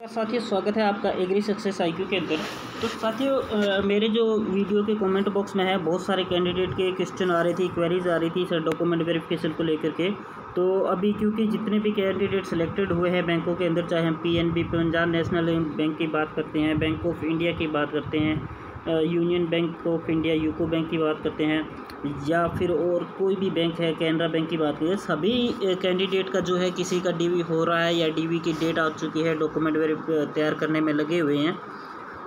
साथियों, स्वागत है आपका एग्री सक्सेस आईक्यू के अंदर। तो साथियों, मेरे जो वीडियो के कमेंट बॉक्स में है बहुत सारे कैंडिडेट के क्वेश्चन आ रही थी, क्वेरीज आ रही थी सर डॉक्यूमेंट वेरिफिकेशन को लेकर के। तो अभी क्योंकि जितने भी कैंडिडेट सेलेक्टेड हुए हैं बैंकों के अंदर, चाहे हम पीएनबी पंजाब नेशनल बैंक की बात करते हैं, बैंक ऑफ इंडिया की बात करते हैं, union bank of India UCO bank की बात करते हैं, या फिर और कोई भी बैंक है कैनरा बैंक की बात करें, सभी कैंडिडेट का जो है किसी का डीवी हो रहा है या डीवी की डेट आ चुकी है, डॉक्यूमेंट तैयार करने में लगे हुए हैं।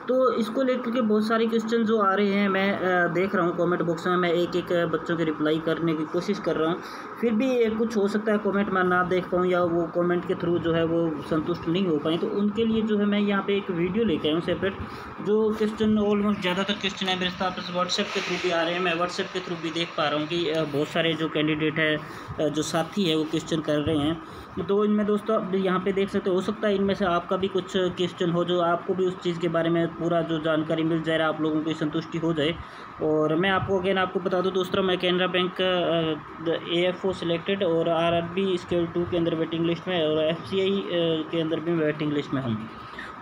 तो इसको लेकर के बहुत सारे क्वेश्चन जो आ रहे हैं, मैं देख रहा हूँ कमेंट बॉक्स में, मैं एक एक बच्चों के रिप्लाई करने की कोशिश कर रहा हूँ। फिर भी कुछ हो सकता है कमेंट मैं ना देख पाऊँ या वो कमेंट के थ्रू जो है वो संतुष्ट नहीं हो पाए, तो उनके लिए जो है मैं यहाँ पे एक वीडियो लेके आया हूँ सेपरेट। जो क्वेश्चन ऑलमोस्ट ज़्यादातर क्वेश्चन है मेरे साथ व्हाट्सएप के थ्रू भी आ रहे हैं, मैं व्हाट्सएप के थ्रू भी देख पा रहा हूँ कि बहुत सारे जो कैंडिडेट है, जो साथी है, वो क्वेश्चन कर रहे हैं। तो इनमें दोस्तों अब यहाँ पे देख सकते हो सकता है इनमें से आपका भी कुछ क्वेश्चन हो जो आपको भी उस चीज़ के बारे में पूरा जो जानकारी मिल जाए, आप लोगों को संतुष्टि हो जाए। और मैं आपको बता दूं दोस्तों, मैं कैनरा बैंक AFO सिलेक्टेड और RRB स्केल 2 के अंदर वेटिंग लिस्ट में और FCI के अंदर भी वेटिंग लिस्ट में हूँ।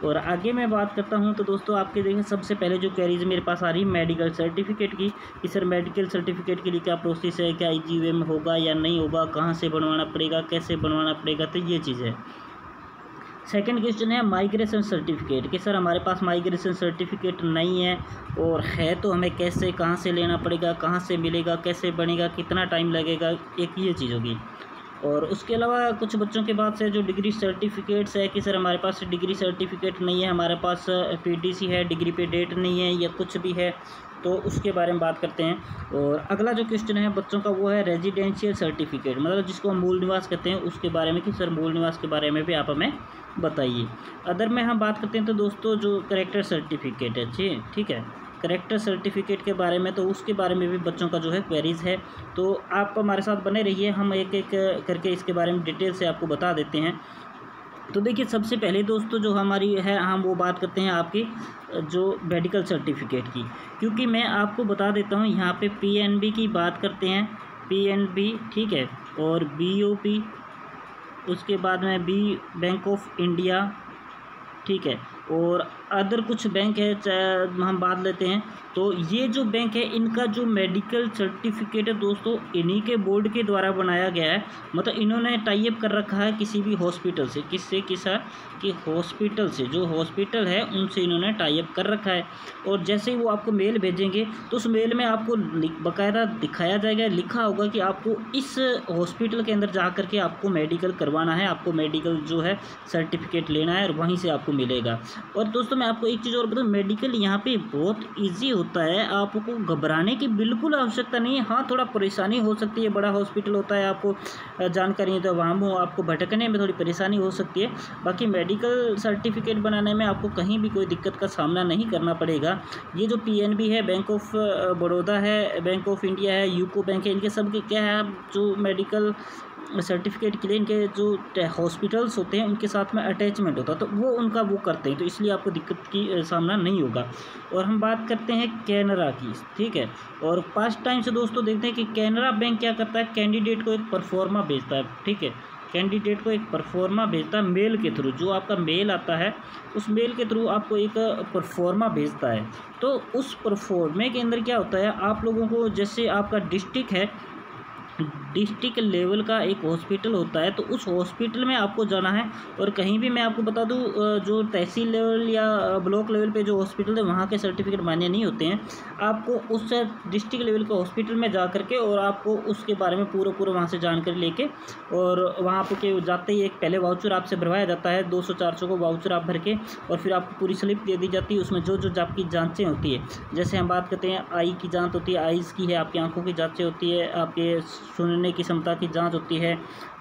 और आगे मैं बात करता हूं तो दोस्तों आपके देखें सबसे पहले जो क्वेरीज मेरे पास आ रही है मेडिकल सर्टिफिकेट की, कि सर मेडिकल सर्टिफिकेट के लिए क्या प्रोसेस है, क्या IGA में होगा या नहीं होगा, कहां से बनवाना पड़ेगा, कैसे बनवाना पड़ेगा, तो ये चीज़ है। सेकंड क्वेश्चन है माइग्रेशन सर्टिफिकेट, कि सर हमारे पास माइग्रेशन सर्टिफिकेट नहीं है और है तो हमें कैसे, कहाँ से लेना पड़ेगा, कहाँ से मिलेगा, कैसे बनेगा, कितना टाइम लगेगा, एक ये चीज़ होगी। और उसके अलावा कुछ बच्चों के बाद से जो डिग्री सर्टिफिकेट्स है कि सर हमारे पास डिग्री सर्टिफिकेट नहीं है, हमारे पास PTC है, डिग्री पे डेट नहीं है या कुछ भी है, तो उसके बारे में बात करते हैं। और अगला जो क्वेश्चन है बच्चों का वो है रेजिडेंशियल सर्टिफिकेट, मतलब जिसको हम मूल निवास कहते हैं, उसके बारे में कि सर मूल निवास के बारे में भी आप हमें बताइए। अदर में हम बात करते हैं तो दोस्तों जो करेक्टर सर्टिफिकेट है, ठीक है, करेक्टर सर्टिफिकेट के बारे में, तो उसके बारे में भी बच्चों का जो है क्वेरीज है। तो आप हमारे साथ बने रहिए, हम एक एक करके इसके बारे में डिटेल से आपको बता देते हैं। तो देखिए सबसे पहले दोस्तों जो हमारी है, हम वो बात करते हैं आपकी जो मेडिकल सर्टिफिकेट की, क्योंकि मैं आपको बता देता हूँ यहाँ पे PNB की बात करते हैं, PNB ठीक है, और BOP, उसके बाद में बैंक ऑफ इंडिया ठीक है, और अदर कुछ बैंक है हम बात लेते हैं। तो ये जो बैंक है इनका जो मेडिकल सर्टिफिकेट है दोस्तों इन्हीं के बोर्ड के द्वारा बनाया गया है, मतलब इन्होंने टाई अप कर रखा है किसी भी हॉस्पिटल से, किससे, कि हॉस्पिटल से, जो हॉस्पिटल है उनसे इन्होंने टाई अप कर रखा है। और जैसे ही वो आपको मेल भेजेंगे तो उस मेल में आपको बाकायदा दिखाया जाएगा, लिखा होगा कि आपको इस हॉस्पिटल के अंदर जा कर के आपको मेडिकल करवाना है, आपको मेडिकल जो है सर्टिफिकेट लेना है और वहीं से आपको मिलेगा। और दोस्तों मैं आपको एक चीज़ और बताऊँ, मेडिकल यहाँ पे बहुत इजी होता है, आपको घबराने की बिल्कुल आवश्यकता नहीं है। हाँ थोड़ा परेशानी हो सकती है, बड़ा हॉस्पिटल होता है, आपको जानकारी है तो वहाँ आपको भटकने में थोड़ी परेशानी हो सकती है। बाकी मेडिकल सर्टिफिकेट बनाने में आपको कहीं भी कोई दिक्कत का सामना नहीं करना पड़ेगा। ये जो PNB है, बैंक ऑफ बड़ौदा है, बैंक ऑफ इंडिया है, यूको बैंक है, इनके सब के क्या है जो मेडिकल सर्टिफिकेट के लिए इनके जो हॉस्पिटल्स होते हैं उनके साथ में अटैचमेंट होता है, तो वो उनका वो करते हैं, तो इसलिए आपको दिक्कत की सामना नहीं होगा। और हम बात करते हैं कैनरा की, ठीक है। और पास्ट टाइम से दोस्तों देखते हैं कि कैनरा बैंक क्या करता है, कैंडिडेट को एक परफॉर्मा भेजता है, ठीक है, कैंडिडेट को एक परफॉर्मा भेजता है मेल के थ्रू, जो आपका मेल आता है उस मेल के थ्रू आपको एक परफॉर्मा भेजता है। तो उस परफॉर्मे के अंदर क्या होता है, आप लोगों को जैसे आपका डिस्ट्रिक्ट है, डिस्ट्रिक्ट लेवल का एक हॉस्पिटल होता है, तो उस हॉस्पिटल में आपको जाना है। और कहीं भी मैं आपको बता दूं जो तहसील लेवल या ब्लॉक लेवल पे जो हॉस्पिटल है वहाँ के सर्टिफिकेट मान्य नहीं होते हैं, आपको उस डिस्ट्रिक्ट लेवल के हॉस्पिटल में जा करके और आपको उसके बारे में पूरा वहाँ से जानकारी लेके, और वहाँ पे जाते ही एक पहले वाउचर आपसे भरवाया जाता है, 200-400 को वाउचर आप भर के, और फिर आपको पूरी स्लिप दे दी जाती है। उसमें जो आपकी जाँचें होती है, जैसे हम बात करते हैं आई की जाँच होती है, आइज़ की है, आपकी आँखों की जाँचें होती है, आपके सुनने की क्षमता की जांच होती है,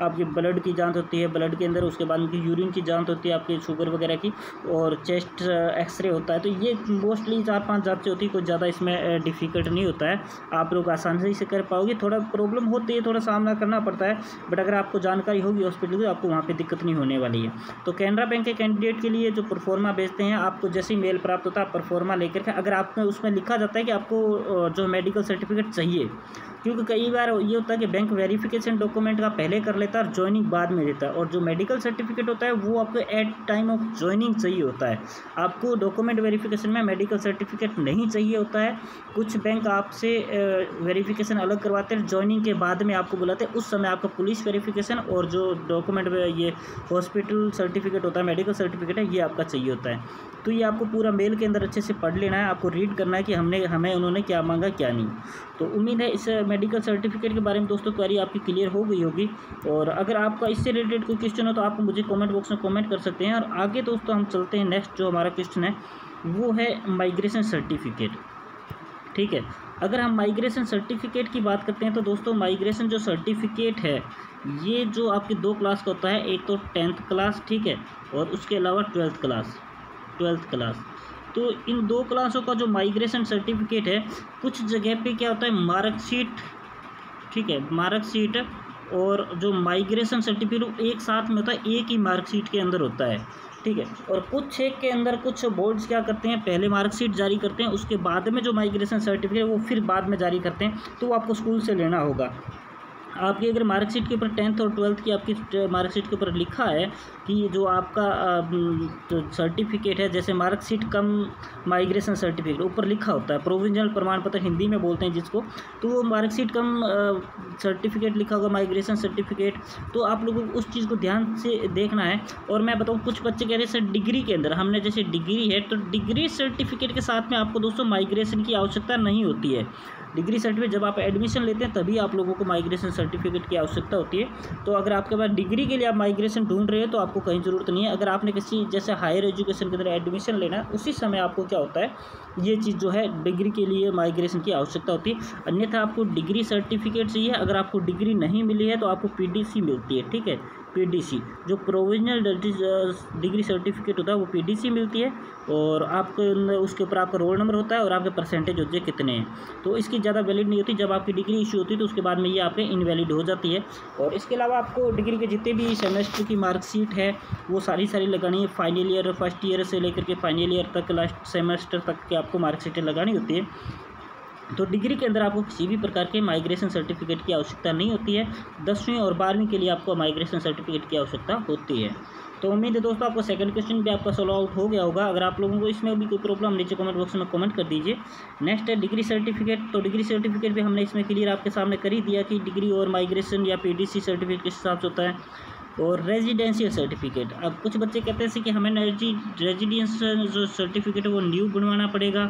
आपकी ब्लड की जांच होती है, ब्लड के अंदर उसके बाद उनकी यूरिन की जांच होती है, आपकी शुगर वगैरह की, और चेस्ट एक्सरे होता है। तो ये मोस्टली 4-5 जांचें होती है, कुछ ज़्यादा इसमें डिफ़िकल्ट नहीं होता है, आप लोग आसानी से कर पाओगे। थोड़ा प्रॉब्लम होती है, थोड़ा सामना करना पड़ता है, बट अगर आपको जानकारी होगी हॉस्पिटल की आपको वहाँ पर दिक्कत नहीं होने वाली है। तो कैनरा बैंक के कैंडिडेट के लिए जो परफॉर्मा भेजते हैं, आपको जैसे ही मेल प्राप्त होता है परफॉर्मा लेकर के, अगर आपको उसमें लिखा जाता है कि आपको जो मेडिकल सर्टिफिकेट चाहिए, क्योंकि कई बार ये होता होता है कि बैंक वेरिफिकेशन डॉक्यूमेंट का पहले कर लेता है और ज्वाइनिंग बाद में देता है, और जो मेडिकल सर्टिफिकेट होता है वो आपको एट टाइम ऑफ ज्वाइनिंग चाहिए होता है। आपको डॉक्यूमेंट वेरिफिकेशन में मेडिकल सर्टिफिकेट नहीं चाहिए होता है। कुछ बैंक आपसे वेरिफिकेशन अलग करवाते हैं, ज्वाइनिंग के बाद में आपको बुलाते हैं, उस समय आपका पुलिस वेरिफिकेशन और जो डॉक्यूमेंट ये हॉस्पिटल सर्टिफिकेट होता है, मेडिकल सर्टिफिकेट है, ये आपका चाहिए होता है। तो ये आपको पूरा मेल के अंदर अच्छे से पढ़ लेना है, आपको रीड करना है कि हमें उन्होंने क्या मांगा क्या नहीं। तो उम्मीद है इस मेडिकल सर्टिफिकेट के बारे में दोस्तों क्वेरी आपकी क्लियर हो गई होगी, और अगर आपका इससे रिलेटेड कोई क्वेश्चन हो तो आप मुझे कमेंट बॉक्स में कमेंट कर सकते हैं। और आगे दोस्तों हम चलते हैं, नेक्स्ट जो हमारा क्वेश्चन है वो है माइग्रेशन सर्टिफिकेट। ठीक है, अगर हम माइग्रेशन सर्टिफिकेट की बात करते हैं तो दोस्तों माइग्रेशन जो सर्टिफिकेट है ये जो आपकी 2 क्लास का होता है, एक तो 10th क्लास, ठीक है, और उसके अलावा 12th क्लास। तो इन 2 क्लासों का जो माइग्रेशन सर्टिफिकेट है, कुछ जगह पे क्या होता है मार्कशीट, ठीक है, मार्कशीट और जो माइग्रेशन सर्टिफिकेट एक साथ में होता है, एक ही मार्कशीट के अंदर होता है, ठीक है। और कुछ एक के अंदर कुछ बोर्ड्स क्या करते हैं, पहले मार्कशीट जारी करते हैं, उसके बाद में जो माइग्रेशन सर्टिफिकेट वो फिर बाद में जारी करते हैं, तो वो आपको स्कूल से लेना होगा। आपकी अगर मार्कशीट के ऊपर 10th और 12th की आपकी मार्कशीट के ऊपर लिखा है कि जो आपका सर्टिफिकेट है, जैसे मार्कशीट कम माइग्रेशन सर्टिफिकेट ऊपर लिखा होता है, प्रोविजनल प्रमाण पत्र हिंदी में बोलते हैं जिसको, तो वो मार्कशीट कम सर्टिफिकेट लिखा होगा, माइग्रेशन सर्टिफिकेट, तो आप लोगों को उस चीज़ को ध्यान से देखना है। और मैं बताऊँ, कुछ बच्चे कह रहे हैं सर डिग्री के अंदर हमने जैसे डिग्री है तो डिग्री सर्टिफिकेट के साथ में आपको दोस्तों माइग्रेशन की आवश्यकता नहीं होती है। डिग्री सर्टिफिकेट जब आप एडमिशन लेते हैं तभी आप लोगों को माइग्रेशन सर्टिफिकेट की आवश्यकता होती है। तो अगर आपके पास डिग्री के लिए आप माइग्रेशन ढूंढ रहे हो तो आपको कहीं ज़रूरत नहीं है। अगर आपने किसी जैसे हायर एजुकेशन के अंदर एडमिशन लेना है, उसी समय आपको क्या होता है, ये चीज़ जो है डिग्री के लिए माइग्रेशन की आवश्यकता होती है। अन्यथा आपको डिग्री सर्टिफिकेट चाहिए। अगर आपको डिग्री नहीं मिली है तो आपको PDC मिलती है, ठीक है, PDC जो प्रोविजनल डिग्री सर्टिफिकेट होता है वो PDC मिलती है, और आपको उसके ऊपर आपका रोल नंबर होता है और आपके परसेंटेज होते हैं कितने हैं, तो इसकी ज़्यादा वैलिड नहीं होती। जब आपकी डिग्री इशू होती है तो उसके बाद में ये आपके इनवैलिड हो जाती है। और इसके अलावा आपको डिग्री के जितने भी सेमेस्टर की मार्कशीट है वो सारी लगानी है। फाइनल ईयर, फर्स्ट ईयर से लेकर के फाइनल ईयर तक, लास्ट सेमेस्टर तक की आपको मार्कशीटें लगानी होती है। तो डिग्री के अंदर आपको किसी भी प्रकार के माइग्रेशन सर्टिफिकेट की आवश्यकता नहीं होती है। 10वीं और 12वीं के लिए आपको माइग्रेशन सर्टिफिकेट की आवश्यकता होती है। तो उम्मीद है दोस्तों आपको सेकंड क्वेश्चन भी आपका सॉल्व आउट हो गया होगा। अगर आप लोगों को इसमें भी कोई प्रॉब्लम नीचे कमेंट बॉक्स में कमेंट कर दीजिए। नेक्स्ट है डिग्री सर्टिफिकेट। तो डिग्री सर्टिफिकेट भी हमने इसमें क्लियर आपके सामने कर ही दिया कि डिग्री और माइग्रेशन या PDC सर्टिफिकेट किस हिसाब से होता है। और रेजिडेंशियल सर्टिफिकेट, अब कुछ बच्चे कहते हैं कि हमें रेजिडेंशियल जो सर्टिफिकेट है वो न्यू बनवाना पड़ेगा।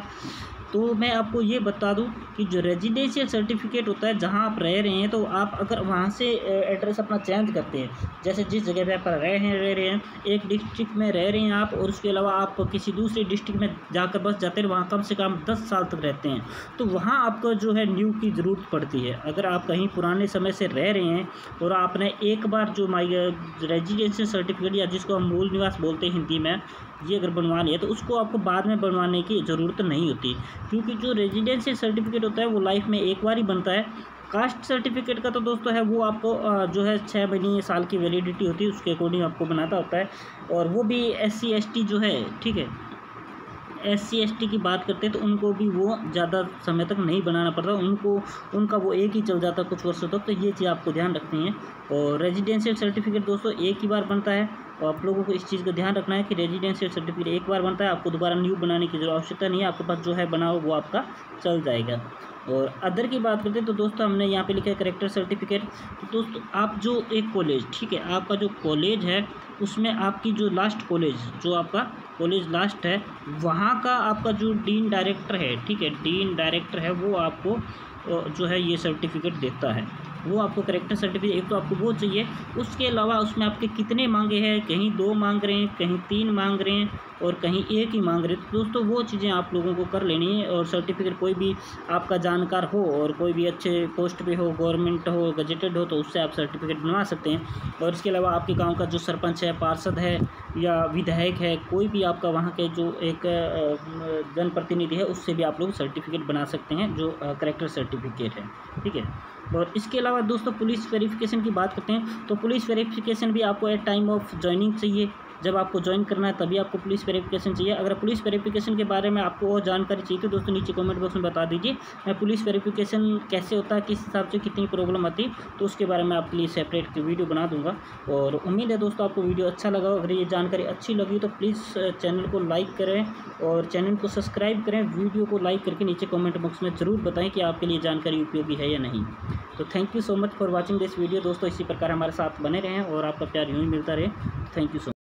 तो मैं आपको ये बता दूं कि जो रेजिडेंशियल सर्टिफिकेट होता है, जहां आप रह रहे हैं, तो आप अगर वहां से एड्रेस अपना चेंज करते हैं, जैसे जिस जगह पे आप रह रहे हैं एक डिस्ट्रिक्ट में रह रहे हैं आप, और उसके अलावा आप किसी दूसरे डिस्ट्रिक्ट में जाकर बस जाते हैं, वहाँ कम से कम 10 साल तक रहते हैं, तो वहाँ आपको जो है न्यू की ज़रूरत पड़ती है। अगर आप कहीं पुराने समय से रह रहे हैं और आपने एक बार जो रेजिडेंशियल सर्टिफिकेट या जिसको हम मूल निवास बोलते हैं हिंदी में, ये अगर बनवा लिया तो उसको आपको बाद में बनवाने की ज़रूरत नहीं होती, क्योंकि जो रेजिडेंशियल सर्टिफिकेट होता है वो लाइफ में एक बार ही बनता है। कास्ट सर्टिफिकेट का तो दोस्तों है वो आपको जो है 6 महीने साल की वैलिडिटी होती है, उसके अकॉर्डिंग आपको बनाता होता है। और वो भी SC ST जो है, ठीक है, SC ST की बात करते हैं तो उनको भी वो ज़्यादा समय तक नहीं बनाना पड़ता, उनका वो एक ही चल जाता है कुछ वर्षों तक। तो ये चीज़ आपको ध्यान रखनी है। और रेजिडेंशियल सर्टिफिकेट दोस्तों एक ही बार बनता है, और आप लोगों को इस चीज़ का ध्यान रखना है कि रेजिडेंशियल सर्टिफिकेट एक बार बनता है, आपको दोबारा न्यू बनाने की आवश्यकता नहीं है। आपके पास जो है बना हो वो आपका चल जाएगा। और अदर की बात करते हैं तो दोस्तों हमने यहाँ पे लिखा है करेक्टर सर्टिफिकेट। तो दोस्तों आप जो एक कॉलेज, ठीक है, आपका जो कॉलेज है उसमें आपकी जो लास्ट कॉलेज, जो आपका कॉलेज लास्ट है, वहाँ का आपका जो डीन डायरेक्टर है, ठीक है, डीन डायरेक्टर है, वो आपको जो है ये सर्टिफिकेट देता है। वो आपको करेक्टर सर्टिफिकेट एक तो आपको वो चाहिए। उसके अलावा उसमें आपके कितने मांगे हैं, कहीं 2 मांग रहे हैं, कहीं 3 मांग रहे हैं और कहीं 1 ही मांग रहे हैं। तो दोस्तों वो चीज़ें आप लोगों को कर लेनी है। और सर्टिफिकेट कोई भी आपका जानकार हो और कोई भी अच्छे पोस्ट पे हो, गवर्नमेंट हो, गजेटेड हो, तो उससे आप सर्टिफिकेट बनवा सकते हैं। और इसके अलावा आपके गाँव का जो सरपंच है, पार्षद है या विधायक है, कोई भी आपका वहाँ के जो एक जनप्रतिनिधि है, उससे भी आप लोग सर्टिफिकेट बना सकते हैं, जो करेक्टर सर्टिफिकेट है, ठीक है। और इसके अलावा दोस्तों पुलिस वेरिफिकेशन की बात करते हैं तो पुलिस वेरिफिकेशन भी आपको एट टाइम ऑफ ज्वाइनिंग चाहिए। जब आपको ज्वाइन करना है तभी आपको पुलिस वेरिफिकेशन चाहिए। अगर पुलिस वेरिफिकेशन के बारे में आपको और जानकारी चाहिए तो दोस्तों नीचे कमेंट बॉक्स में बता दीजिए, मैं पुलिस वेरिफिकेशन कैसे होता है, किस हिसाब से कितनी प्रॉब्लम आती है, तो उसके बारे में आपके लिए सेपरेट वीडियो बना दूंगा। और उम्मीद है दोस्तों आपको वीडियो अच्छा लगा। अगर ये जानकारी अच्छी लगी तो प्लीज़ चैनल को लाइक करें और चैनल को सब्सक्राइब करें। वीडियो को लाइक करके नीचे कमेंट बॉक्स में ज़रूर बताएं कि आपके लिए जानकारी उपयोगी है या नहीं। तो thank you so much for watching this video दोस्तों। इसी प्रकार हमारे साथ बने रहें और आपका प्यार यूँ ही मिलता रहे। Thank you so much.